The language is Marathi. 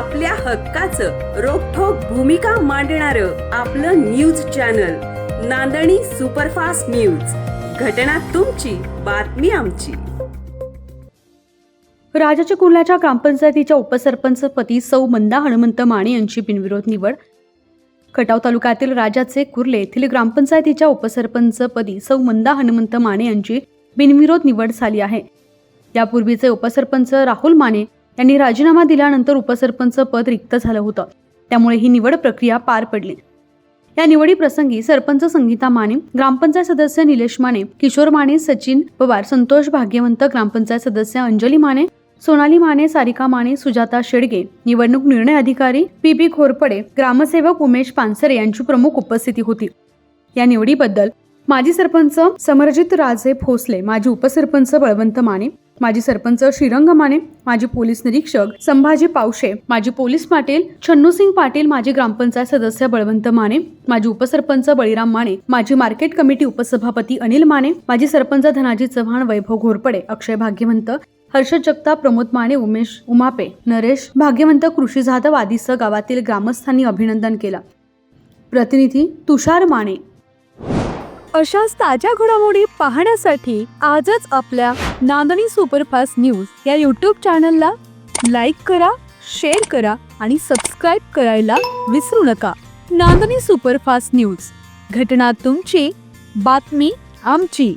आपल्या हक्काचं रोखठोक भूमिका मांडणारं आपलं न्यूज चॅनल नांदणी सुपरफास्ट न्यूज। घटना तुमची, बातमी आमची। राजाच्या कुर्ल्याच्या ग्रामपंचायतीच्या उपसरपंच पदी सौ मंदा हनुमंत माने यांची बिनविरोध निवड। खटाव तालुक्यातील राजाचे कुर्ले येथील ग्रामपंचायतीच्या उपसरपंच पदी सौ मंदा हनुमंत माने यांची बिनविरोध निवड झाली आहे। यापूर्वीचे उपसरपंच राहुल माने यांनी राजीनामा दिल्यानंतर उपसरपंच पद रिक्त झालं होतं, त्यामुळे ही निवड प्रक्रिया पार पडली। या निवडी प्रसंगी सरपंच संगीता माने, ग्रामपंचायत सदस्य निलेश माने, किशोर माने, सचिन पवार, संतोष भाग्यवंत, ग्रामपंचायत सदस्य अंजली माने, सोनाली माने, सारिका माने, सुजाता शेडगे, निवडणूक निर्णय अधिकारी पी खोरपडे, ग्रामसेवक उमेश पानसरे यांची प्रमुख उपस्थिती होती। या निवडीबद्दल माजी सरपंच समरजित राजे भोसले, माजी उपसरपंच बळवंत माने, माजी सरपंच श्रीरंग माने, माजी पोलीस निरीक्षक संभाजी पावशे, माजी पोलीस पाटील छन्नूसिंग पाटील, माजी ग्रामपंचायत सदस्य बळवंत माने, माजी उपसरपंच बळीराम माने, माजी मार्केट कमिटी उपसभापती अनिल माने, माजी सरपंच धनाजी चव्हाण, वैभव घोरपडे, अक्षय भाग्यवंत, हर्षद जगताप, प्रमोद माने, उमेश उमापे, नरेश भाग्यवंत, कृषी जाधव आदीसह गावातील ग्रामस्थांनी अभिनंदन केलं। प्रतिनिधी तुषार माने। अशाच ताज्या घडामोडी पाहण्यासाठी आजच आपल्या नांदणी सुपरफास्ट न्यूज या यूट्यूब चॅनलला लाईक करा, शेअर करा आणि सबस्क्राईब करायला विसरू नका। नांदणी सुपरफास्ट न्यूज, घटना तुमची, बातमी आमची।